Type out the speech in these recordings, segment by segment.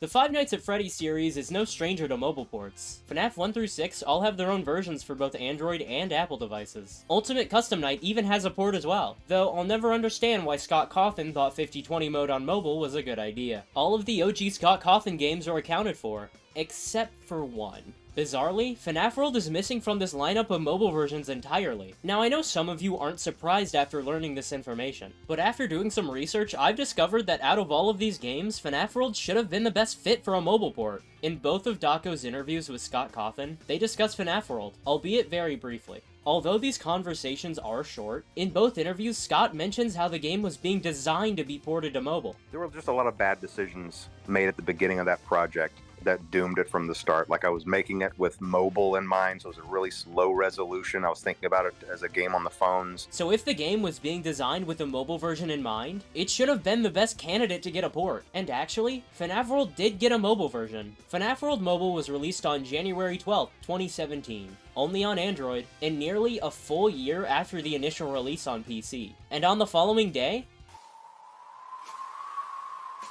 The Five Nights at Freddy's series is no stranger to mobile ports. FNaF 1 through 6 all have their own versions for both Android and Apple devices. Ultimate Custom Night even has a port as well, though I'll never understand why Scott Cawthon thought 50/20 mode on mobile was a good idea. All of the OG Scott Cawthon games are accounted for, except for one. Bizarrely, FNaF World is missing from this lineup of mobile versions entirely. Now I know some of you aren't surprised after learning this information, but after doing some research, I've discovered that out of all of these games, FNaF World should have been the best fit for a mobile port. In both of Dako's interviews with Scott Cawthon, they discuss FNaF World, albeit very briefly. Although these conversations are short, in both interviews, Scott mentions how the game was being designed to be ported to mobile. There were just a lot of bad decisions made at the beginning of that project that doomed it from the start. Like, I was making it with mobile in mind, so it was a really slow resolution. I was thinking about it as a game on the phones. So if the game was being designed with a mobile version in mind, it should have been the best candidate to get a port. And actually, FNaF World did get a mobile version. FNaF World Mobile was released on January 12th, 2017. Only on Android, and nearly a full year after the initial release on PC. And on the following day,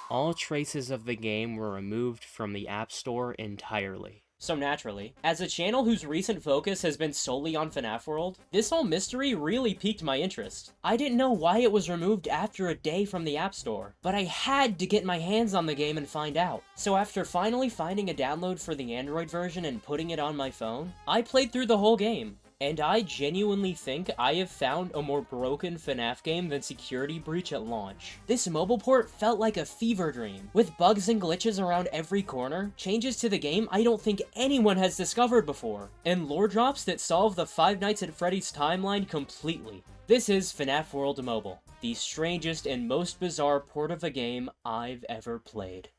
all traces of the game were removed from the App Store entirely. So naturally, as a channel whose recent focus has been solely on FNaF World, this whole mystery really piqued my interest. I didn't know why it was removed after a day from the App Store, but I had to get my hands on the game and find out. So after finally finding a download for the Android version and putting it on my phone, I played through the whole game. And I genuinely think I have found a more broken FNaF game than Security Breach at launch. This mobile port felt like a fever dream, with bugs and glitches around every corner, changes to the game I don't think anyone has discovered before, and lore drops that solve the Five Nights at Freddy's timeline completely. This is FNaF World Mobile, the strangest and most bizarre port of a game I've ever played.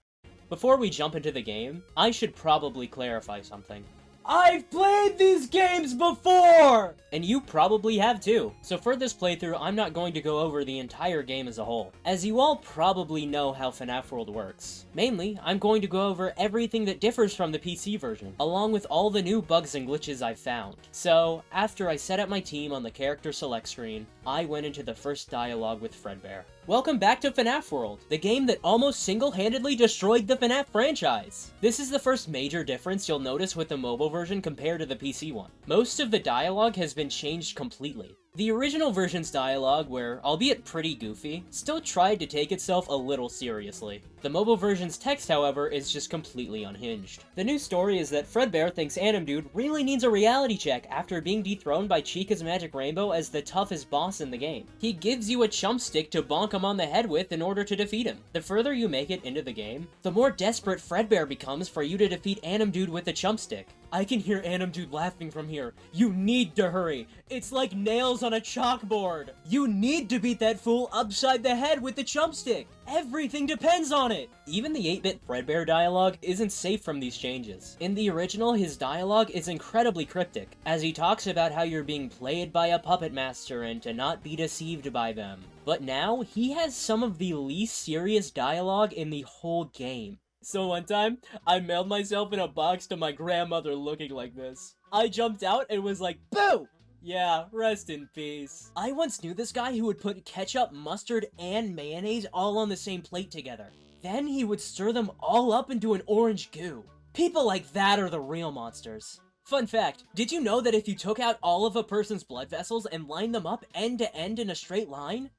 Before we jump into the game, I should probably clarify something. I've played these games before! And you probably have too. So for this playthrough, I'm not going to go over the entire game as a whole, as you all probably know how FNaF World works. Mainly, I'm going to go over everything that differs from the PC version, along with all the new bugs and glitches I've found. So, after I set up my team on the character select screen, I went into the first dialogue with Fredbear. Welcome back to FNaF World, the game that almost single-handedly destroyed the FNaF franchise. This is the first major difference you'll notice with the mobile version compared to the PC one. Most of the dialogue has been changed completely. The original version's dialogue, where, albeit pretty goofy, still tried to take itself a little seriously. The mobile version's text, however, is just completely unhinged. The new story is that Fredbear thinks Animdude really needs a reality check after being dethroned by Chica's Magic Rainbow as the toughest boss in the game. He gives you a chump stick to bonk him on the head with in order to defeat him. The further you make it into the game, the more desperate Fredbear becomes for you to defeat Animdude with the chump stick. I can hear Animdude laughing from here. You need to hurry. It's like nails on a chalkboard. You need to beat that fool upside the head with the chump stick. Everything depends on it. Even the 8-bit Fredbear dialogue isn't safe from these changes. In the original, his dialogue is incredibly cryptic, as he talks about how you're being played by a puppet master and to not be deceived by them. But now, he has some of the least serious dialogue in the whole game. So one time, I mailed myself in a box to my grandmother looking like this. I jumped out and was like, boo! Yeah, rest in peace. I once knew this guy who would put ketchup, mustard, and mayonnaise all on the same plate together. Then he would stir them all up into an orange goo. People like that are the real monsters. Fun fact, did you know that if you took out all of a person's blood vessels and lined them up end to end in a straight line,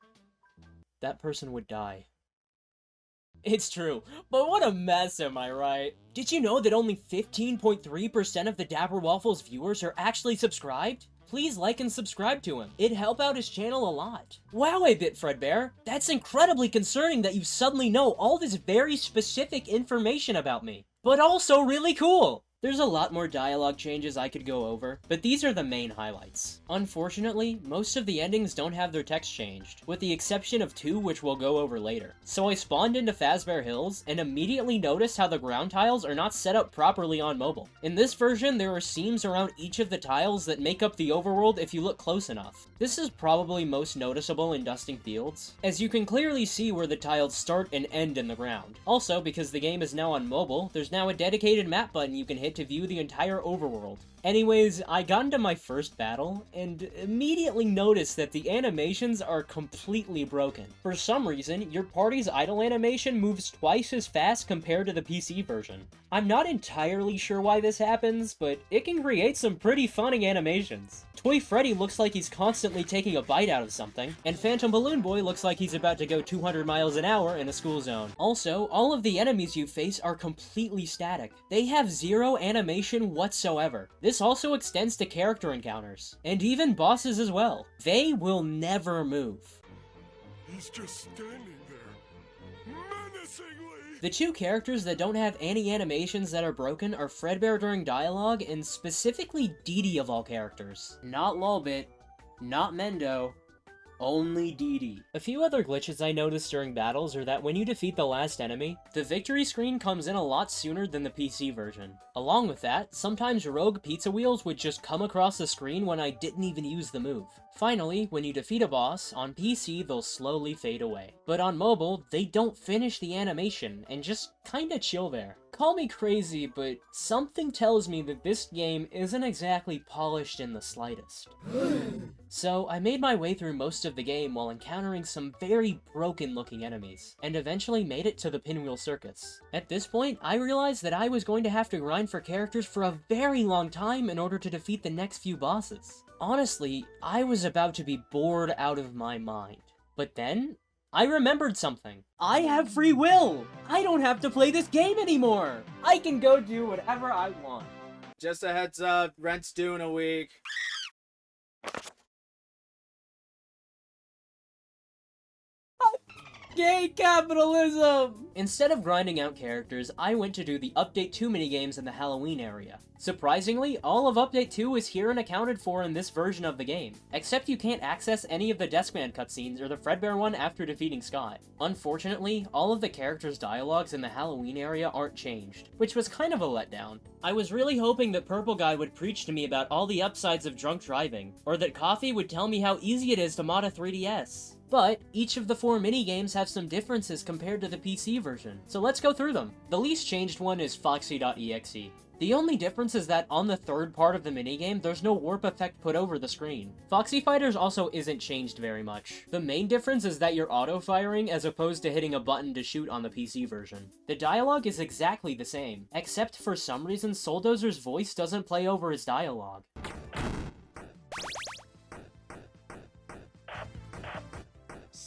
that person would die? It's true, but what a mess, am I right? Did you know that only 15.3% of the Dapper Waffles viewers are actually subscribed? Please like and subscribe to him. It'd help out his channel a lot. Wow, 8-bit Fredbear, that's incredibly concerning that you suddenly know all this very specific information about me. But also really cool! There's a lot more dialogue changes I could go over, but these are the main highlights. Unfortunately, most of the endings don't have their text changed, with the exception of 2 which we'll go over later. So I spawned into Fazbear Hills, and immediately noticed how the ground tiles are not set up properly on mobile. In this version, there are seams around each of the tiles that make up the overworld if you look close enough. This is probably most noticeable in Dusting Fields, as you can clearly see where the tiles start and end in the ground. Also, because the game is now on mobile, there's now a dedicated map button you can hit get to view the entire overworld. Anyways, I got into my first battle, and immediately noticed that the animations are completely broken. For some reason, your party's idle animation moves twice as fast compared to the PC version. I'm not entirely sure why this happens, but it can create some pretty funny animations. Toy Freddy looks like he's constantly taking a bite out of something, and Phantom Balloon Boy looks like he's about to go 200 miles an hour in a school zone. Also, all of the enemies you face are completely static. They have zero animation whatsoever. This also extends to character encounters, and even bosses as well. They will never move. He's just standing there, menacingly. The two characters that don't have any animations that are broken are Fredbear during dialogue, and specifically Dee of all characters. Not Lolbit, not Mendo, only Dee. A few other glitches I noticed during battles are that when you defeat the last enemy, the victory screen comes in a lot sooner than the PC version. Along with that, sometimes rogue pizza wheels would just come across the screen when I didn't even use the move. Finally, when you defeat a boss, on PC they'll slowly fade away. But on mobile, they don't finish the animation and just kinda chill there. Call me crazy, but something tells me that this game isn't exactly polished in the slightest. So I made my way through most of the game while encountering some very broken looking enemies, and eventually made it to the Pinwheel Circus. At this point, I realized that I was going to have to grind for characters for a very long time in order to defeat the next few bosses. Honestly, I was about to be bored out of my mind. But then, I remembered something. I have free will! I don't have to play this game anymore! I can go do whatever I want. Just a heads up, rent's due in a week. Gay capitalism! Instead of grinding out characters, I went to do the Update 2 minigames in the Halloween area. Surprisingly, all of Update 2 is here and accounted for in this version of the game, except you can't access any of the Deskman cutscenes or the Fredbear one after defeating Scott. Unfortunately, all of the characters' dialogues in the Halloween area aren't changed, which was kind of a letdown. I was really hoping that Purple Guy would preach to me about all the upsides of drunk driving, or that Coffee would tell me how easy it is to mod a 3DS. But each of the 4 minigames have some differences compared to the PC version, so let's go through them. The least changed one is Foxy.exe. The only difference is that on the third part of the minigame, there's no warp effect put over the screen. Foxy Fighters also isn't changed very much. The main difference is that you're auto-firing as opposed to hitting a button to shoot on the PC version. The dialogue is exactly the same, except for some reason Soldozer's voice doesn't play over his dialogue.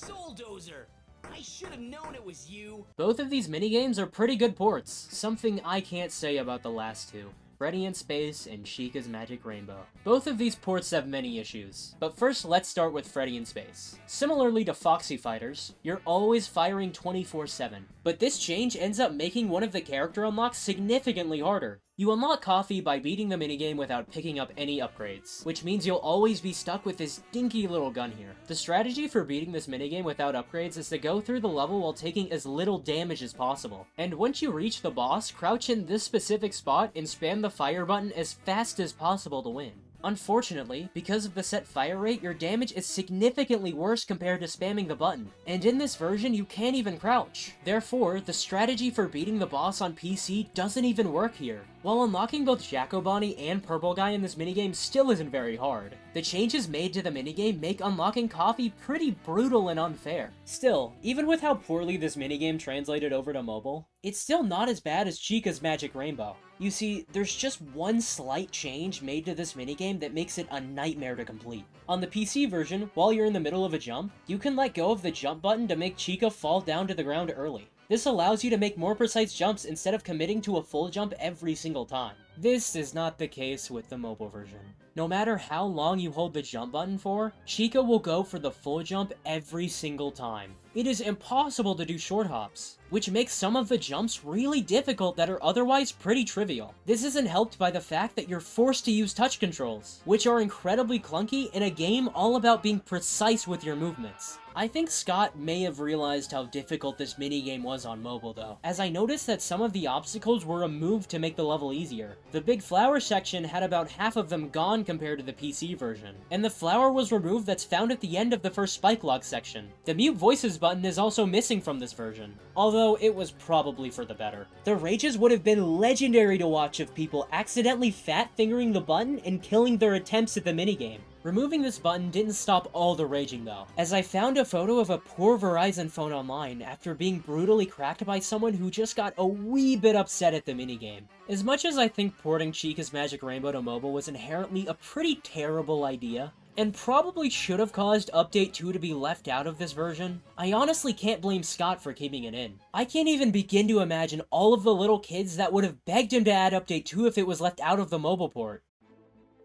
Bulldozer! I should have known it was you! Both of these minigames are pretty good ports, something I can't say about the last two. Freddy in Space and Chica's Magic Rainbow. Both of these ports have many issues, but first let's start with Freddy in Space. Similarly to Foxy Fighters, you're always firing 24/7, but this change ends up making one of the character unlocks significantly harder. You unlock Coffee by beating the minigame without picking up any upgrades, which means you'll always be stuck with this dinky little gun here. The strategy for beating this minigame without upgrades is to go through the level while taking as little damage as possible. And once you reach the boss, crouch in this specific spot and spam the fire button as fast as possible to win. Unfortunately, because of the set fire rate, your damage is significantly worse compared to spamming the button, and in this version you can't even crouch. Therefore, the strategy for beating the boss on PC doesn't even work here. While unlocking both Jacko Bonnie and Purple Guy in this minigame still isn't very hard, the changes made to the minigame make unlocking Coffee pretty brutal and unfair. Still, even with how poorly this minigame translated over to mobile, it's still not as bad as Chica's Magic Rainbow. You see, there's just one slight change made to this minigame that makes it a nightmare to complete. On the PC version, while you're in the middle of a jump, you can let go of the jump button to make Chica fall down to the ground early. This allows you to make more precise jumps instead of committing to a full jump every single time. This is not the case with the mobile version. No matter how long you hold the jump button for, Chica will go for the full jump every single time. It is impossible to do short hops, which makes some of the jumps really difficult that are otherwise pretty trivial. This isn't helped by the fact that you're forced to use touch controls, which are incredibly clunky in a game all about being precise with your movements. I think Scott may have realized how difficult this minigame was on mobile though, as I noticed that some of the obstacles were removed to make the level easier. The big flower section had about half of them gone compared to the PC version, and the flower was removed that's found at the end of the first Spike Log section. The mute voices button is also missing from this version. Although although it was probably for the better. The rages would have been legendary to watch of people accidentally fat-fingering the button and killing their attempts at the minigame. Removing this button didn't stop all the raging though, as I found a photo of a poor Verizon phone online after being brutally cracked by someone who just got a wee bit upset at the minigame. As much as I think porting Chica's Magic Rainbow to mobile was inherently a pretty terrible idea, and probably should have caused Update 2 to be left out of this version, I honestly can't blame Scott for keeping it in. I can't even begin to imagine all of the little kids that would have begged him to add Update 2 if it was left out of the mobile port.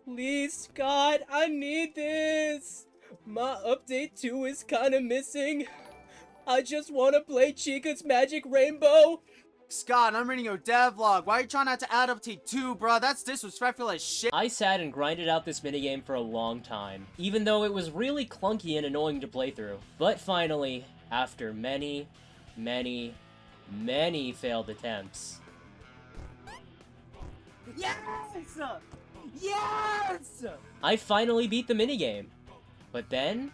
Please, Scott, I need this! My Update 2 is kinda missing. I just wanna play Chica's Magic Rainbow! Scott, I'm reading your devlog. Why are you trying not to add Update 2, bro? That's disrespectful as shit. I sat and grinded out this minigame for a long time, even though it was really clunky and annoying to play through. But finally, after many failed attempts... Yes! Yes! I finally beat the minigame. But then,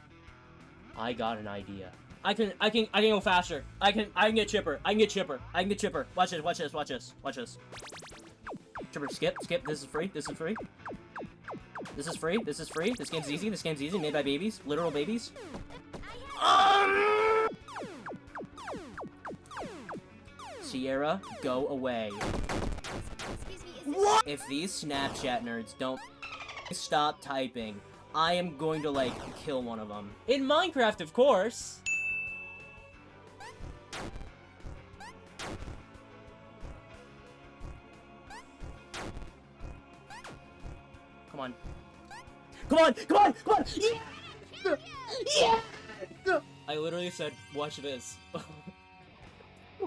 I got an idea. I can go faster. I can get Chipper. I can get Chipper. Watch this. Chipper, skip. This is free. This is free. This game's easy. Made by babies. Literal babies. Sierra, go away. What? If these Snapchat nerds don't stop typing, I am going to, like, kill one of them. In Minecraft, of course! Come on. Yeah! Yeah! I literally said, watch this.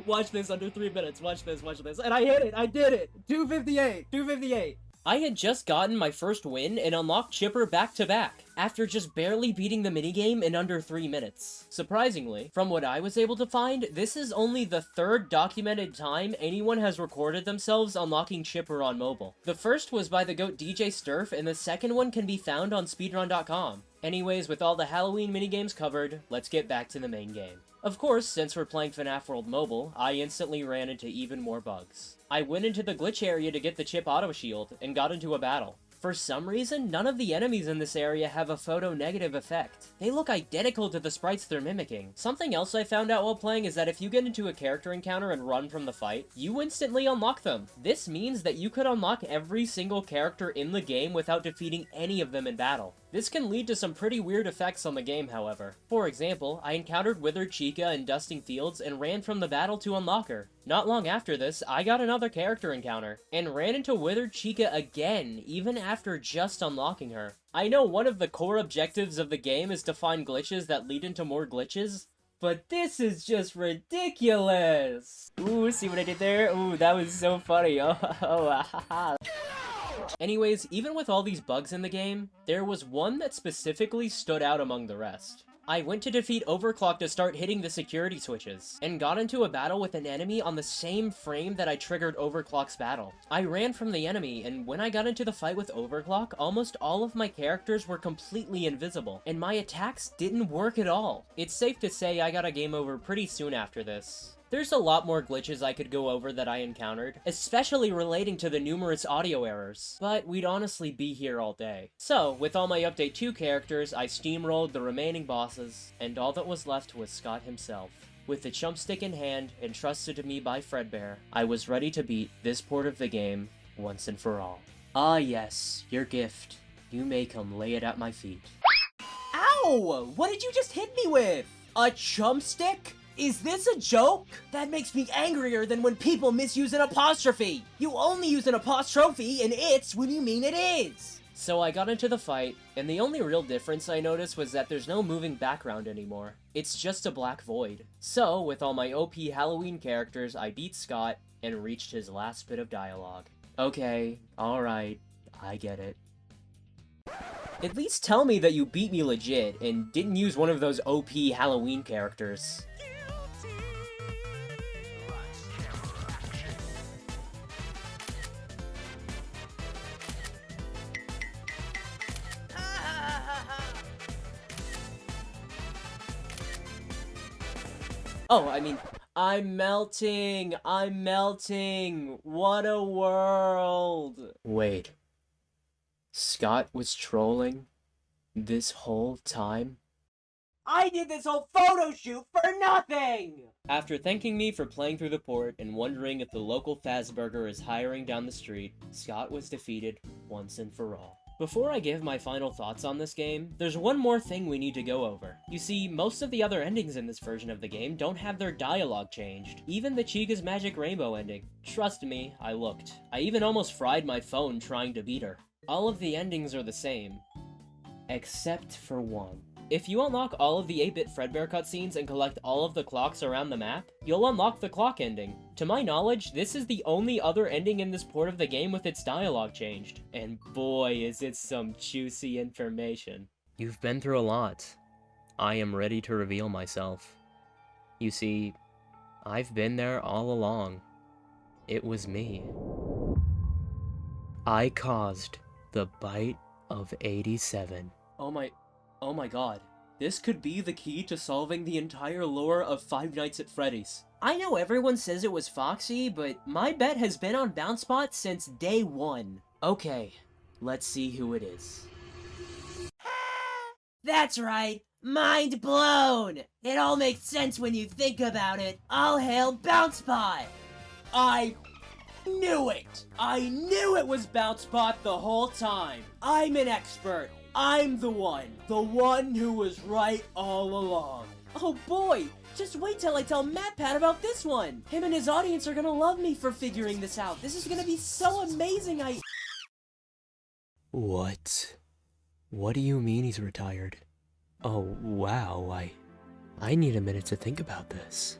Watch this under 3 minutes. Watch this. And I hit it. I did it. 258. I had just gotten my first win and unlocked Chipper back to back, after just barely beating the minigame in under 3 minutes. Surprisingly, from what I was able to find, this is only the third documented time anyone has recorded themselves unlocking Chipper on mobile. The first was by the GOAT DJ Sturf, and the second one can be found on speedrun.com. Anyways, with all the Halloween minigames covered, let's get back to the main game. Of course, since we're playing FNaF World Mobile, I instantly ran into even more bugs. I went into the glitch area to get the chip auto shield, and got into a battle. For some reason, none of the enemies in this area have a photo-negative effect. They look identical to the sprites they're mimicking. Something else I found out while playing is that if you get into a character encounter and run from the fight, you instantly unlock them. This means that you could unlock every single character in the game without defeating any of them in battle. This can lead to some pretty weird effects on the game, however. For example, I encountered Withered Chica in Dusting Fields and ran from the battle to unlock her. Not long after this, I got another character encounter, and ran into Withered Chica again, even after just unlocking her. I know one of the core objectives of the game is to find glitches that lead into more glitches, but this is just ridiculous! Ooh, see what I did there? Ooh, that was so funny. Anyways, even with all these bugs in the game, there was one that specifically stood out among the rest. I went to defeat Overclock to start hitting the security switches, and got into a battle with an enemy on the same frame that I triggered Overclock's battle. I ran from the enemy, and when I got into the fight with Overclock, almost all of my characters were completely invisible, and my attacks didn't work at all. It's safe to say I got a game over pretty soon after this. There's a lot more glitches I could go over that I encountered, especially relating to the numerous audio errors, but we'd honestly be here all day. So, with all my Update 2 characters, I steamrolled the remaining bosses, and all that was left was Scott himself. With the chump stick in hand, entrusted to me by Fredbear, I was ready to beat this port of the game once and for all. Ah yes, your gift. You may come lay it at my feet. Ow! What did you just hit me with? A chump stick? Is this a joke? That makes me angrier than when people misuse an apostrophe. You only use an apostrophe in it's when you mean it is. So I got into the fight, and the only real difference I noticed was that there's no moving background anymore. It's just a black void. So, with all my OP Halloween characters, I beat Scott and reached his last bit of dialogue. Okay, alright, I get it. At least tell me that you beat me legit and didn't use one of those OP Halloween characters. Oh, I mean, I'm melting! I'm melting! What a world! Wait. Scott was trolling this whole time? I did this whole photo shoot for nothing! After thanking me for playing through the port and wondering if the local Fazburger is hiring down the street, Scott was defeated once and for all. Before I give my final thoughts on this game, there's one more thing we need to go over. You see, most of the other endings in this version of the game don't have their dialogue changed, even the Chica's Magic Rainbow ending. Trust me, I looked. I even almost fried my phone trying to beat her. All of the endings are the same, except for one. If you unlock all of the 8-bit Fredbear cutscenes and collect all of the clocks around the map, you'll unlock the clock ending. To my knowledge, this is the only other ending in this port of the game with its dialogue changed. And boy, is it some juicy information. You've been through a lot. I am ready to reveal myself. You see, I've been there all along. It was me. I caused the bite of 87. Oh my god. This could be the key to solving the entire lore of Five Nights at Freddy's. I know everyone says it was Foxy, but my bet has been on BounceBot since day one. Okay, let's see who it is. That's right! Mind blown! It all makes sense when you think about it. All hail BounceBot! I knew it! I knew it was BounceBot the whole time! I'm an expert! I'm the one who was right all along. Oh boy, just wait till I tell MatPat about this one. Him and his audience are gonna love me for figuring this out. This is gonna be so amazing. What? What do you mean he's retired? Oh wow, I need a minute to think about this.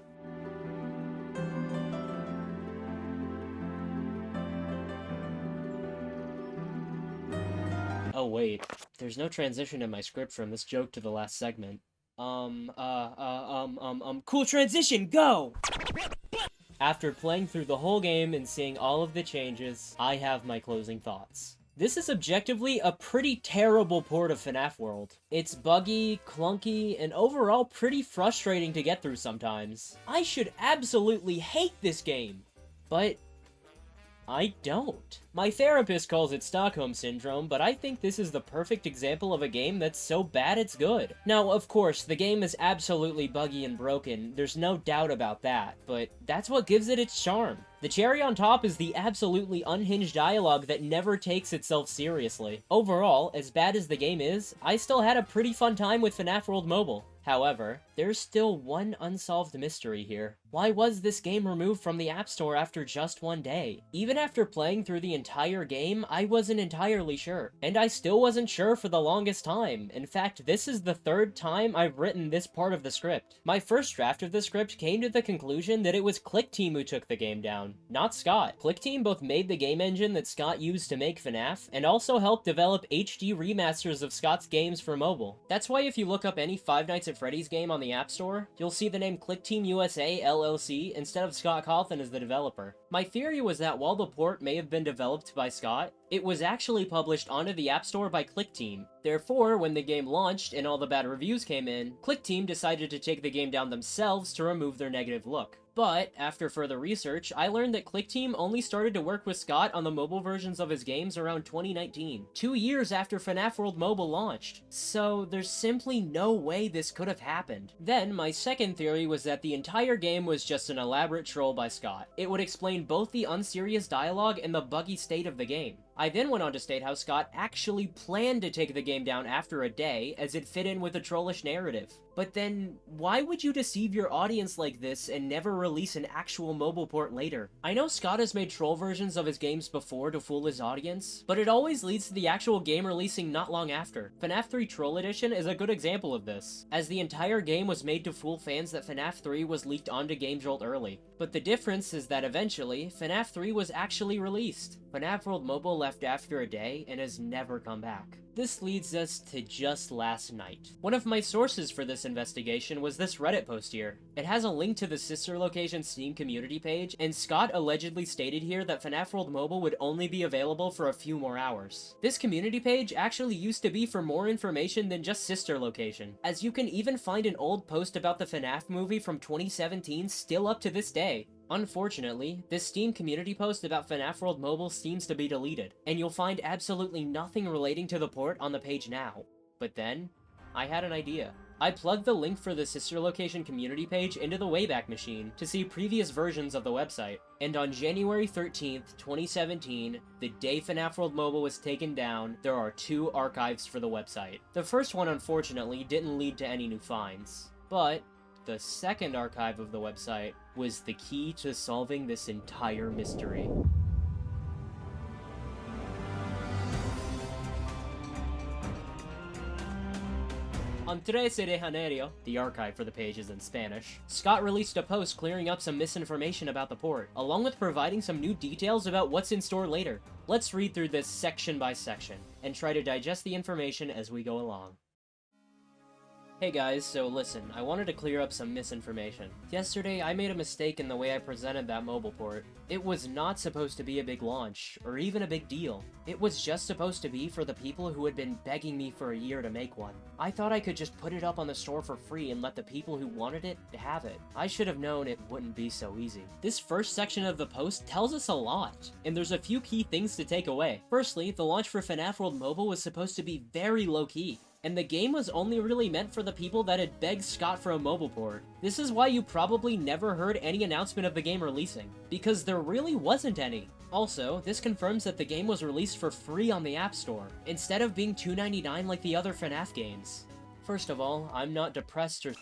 Oh wait, there's no transition in my script from this joke to the last segment. Cool transition, go! After playing through the whole game and seeing all of the changes, I have my closing thoughts. This is objectively a pretty terrible port of FNaF World. It's buggy, clunky, and overall pretty frustrating to get through sometimes. I should absolutely hate this game, but I don't. My therapist calls it Stockholm Syndrome, but I think this is the perfect example of a game that's so bad it's good. Now, of course, the game is absolutely buggy and broken, there's no doubt about that, but that's what gives it its charm. The cherry on top is the absolutely unhinged dialogue that never takes itself seriously. Overall, as bad as the game is, I still had a pretty fun time with FNaF World Mobile. However, there's still one unsolved mystery here. Why was this game removed from the App Store after just one day? Even after playing through the entire game, I wasn't entirely sure. And I still wasn't sure for the longest time. In fact, this is the third time I've written this part of the script. My first draft of the script came to the conclusion that it was ClickTeam who took the game down, not Scott. ClickTeam both made the game engine that Scott used to make FNaF, and also helped develop HD remasters of Scott's games for mobile. That's why if you look up any Five Nights at Freddy's game on the App Store, you'll see the name ClickTeam USA LLC instead of Scott Cawthon as the developer. My theory was that while the port may have been developed by Scott, it was actually published onto the App Store by ClickTeam. Therefore, when the game launched and all the bad reviews came in, ClickTeam decided to take the game down themselves to remove their negative look. But, after further research, I learned that ClickTeam only started to work with Scott on the mobile versions of his games around 2019, 2 years after FNaF World Mobile launched. So, there's simply no way this could have happened. Then, my second theory was that the entire game was just an elaborate troll by Scott. It would explain both the unserious dialogue and the buggy state of the game. I then went on to state how Scott actually planned to take the game down after a day, as it fit in with a trollish narrative. But then, why would you deceive your audience like this and never release an actual mobile port later? I know Scott has made troll versions of his games before to fool his audience, but it always leads to the actual game releasing not long after. FNaF 3 Troll Edition is a good example of this, as the entire game was made to fool fans that FNaF 3 was leaked onto GameJolt early. But the difference is that eventually, FNaF 3 was actually released. FNaF World Mobile left after a day and has never come back. This leads us to just last night. One of my sources for this investigation was this Reddit post here. It has a link to the sister location Steam community page, and Scott allegedly stated here that FNaF World Mobile would only be available for a few more hours. This community page actually used to be for more information than just sister location, as you can even find an old post about the FNaF movie from 2017 still up to this day. Unfortunately, this Steam community post about FNaF World Mobile seems to be deleted, and you'll find absolutely nothing relating to the port on the page now. But then, I had an idea. I plugged the link for the sister location community page into the Wayback Machine to see previous versions of the website, and on January 13th, 2017, the day FNaF World Mobile was taken down, there are 2 archives for the website. The first one unfortunately didn't lead to any new finds, but the second archive of the website was the key to solving this entire mystery. On 13 de Janeiro, the archive for the page is in Spanish, Scott released a post clearing up some misinformation about the port, along with providing some new details about what's in store later. Let's read through this section by section, and try to digest the information as we go along. Hey guys, so listen, I wanted to clear up some misinformation. Yesterday, I made a mistake in the way I presented that mobile port. It was not supposed to be a big launch, or even a big deal. It was just supposed to be for the people who had been begging me for a year to make one. I thought I could just put it up on the store for free and let the people who wanted it have it. I should have known it wouldn't be so easy. This first section of the post tells us a lot, and there's a few key things to take away. Firstly, the launch for FNaF World Mobile was supposed to be very low-key, and the game was only really meant for the people that had begged Scott for a mobile port. This is why you probably never heard any announcement of the game releasing, because there really wasn't any. Also, this confirms that the game was released for free on the App Store, instead of being $2.99 like the other FNaF games. First of all, I'm not depressed or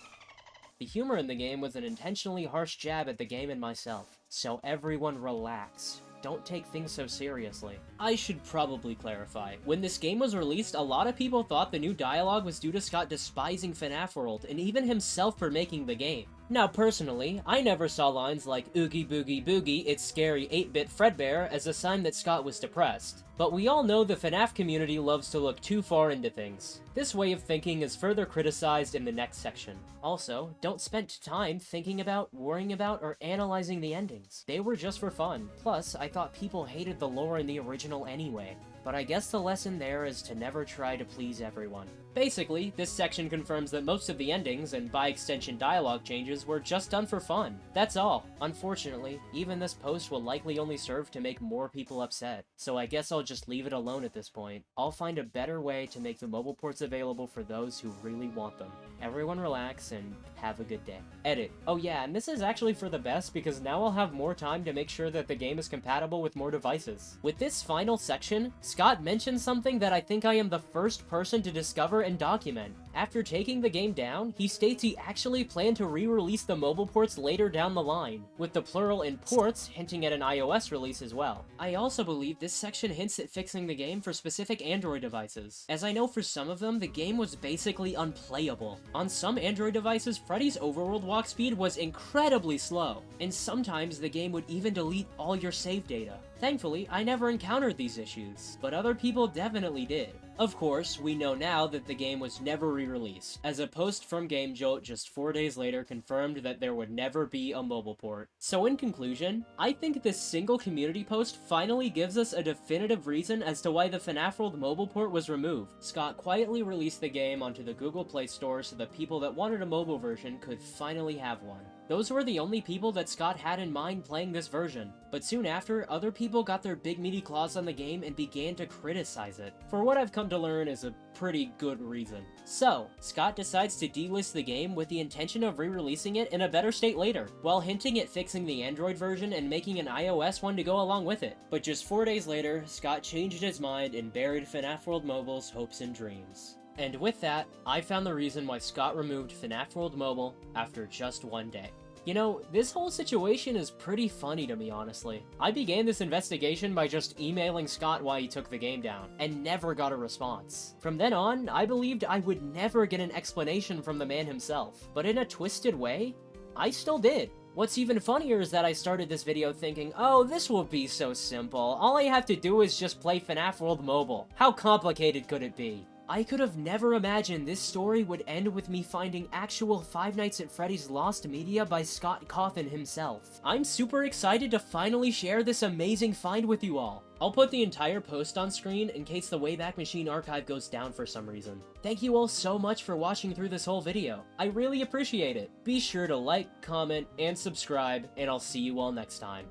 the humor in the game was an intentionally harsh jab at the game and myself, so everyone relax. Don't take things so seriously. I should probably clarify. When this game was released, a lot of people thought the new dialogue was due to Scott despising FNaF World, and even himself for making the game. Now personally, I never saw lines like "Oogie Boogie Boogie, it's scary 8-bit Fredbear" as a sign that Scott was depressed. But we all know the FNaF community loves to look too far into things. This way of thinking is further criticized in the next section. Also, don't spend time thinking about, worrying about, or analyzing the endings. They were just for fun. Plus, I thought people hated the lore in the original anyway. But I guess the lesson there is to never try to please everyone. Basically, this section confirms that most of the endings, and by extension dialogue changes, were just done for fun. That's all. Unfortunately, even this post will likely only serve to make more people upset. So I guess I'll just leave it alone at this point. I'll find a better way to make the mobile ports available for those who really want them. Everyone relax and have a good day. Edit. Oh yeah, and this is actually for the best because now I'll have more time to make sure that the game is compatible with more devices. With this final section, Scott mentioned something that I think I am the first person to discover and document. After taking the game down, he states he actually planned to re-release the mobile ports later down the line, with the plural in ports hinting at an iOS release as well. I also believe this section hints at fixing the game for specific Android devices, as I know for some of them the game was basically unplayable. On some Android devices, Freddy's overworld walk speed was incredibly slow, and sometimes the game would even delete all your save data. Thankfully, I never encountered these issues, but other people definitely did. Of course, we know now that the game was never re-released, as a post from GameJolt just 4 days later confirmed that there would never be a mobile port. So in conclusion, I think this single community post finally gives us a definitive reason as to why the FNaF World mobile port was removed. Scott quietly released the game onto the Google Play Store so that people that wanted a mobile version could finally have one. Those were the only people that Scott had in mind playing this version, but soon after, other people got their big meaty claws on the game and began to criticize it, for what I've come to learn is a pretty good reason. So, Scott decides to delist the game with the intention of re-releasing it in a better state later, while hinting at fixing the Android version and making an iOS one to go along with it. But just 4 days later, Scott changed his mind and buried FNaF World Mobile's hopes and dreams. And with that, I found the reason why Scott removed FNaF World Mobile after just 1 day. You know, this whole situation is pretty funny to me, honestly. I began this investigation by just emailing Scott why he took the game down, and never got a response. From then on, I believed I would never get an explanation from the man himself, but in a twisted way, I still did. What's even funnier is that I started this video thinking, oh, this will be so simple. All I have to do is just play FNaF World Mobile. How complicated could it be? I could have never imagined this story would end with me finding actual Five Nights at Freddy's Lost media by Scott Cawthon himself. I'm super excited to finally share this amazing find with you all. I'll put the entire post on screen in case the Wayback Machine archive goes down for some reason. Thank you all so much for watching through this whole video. I really appreciate it. Be sure to like, comment, and subscribe, and I'll see you all next time.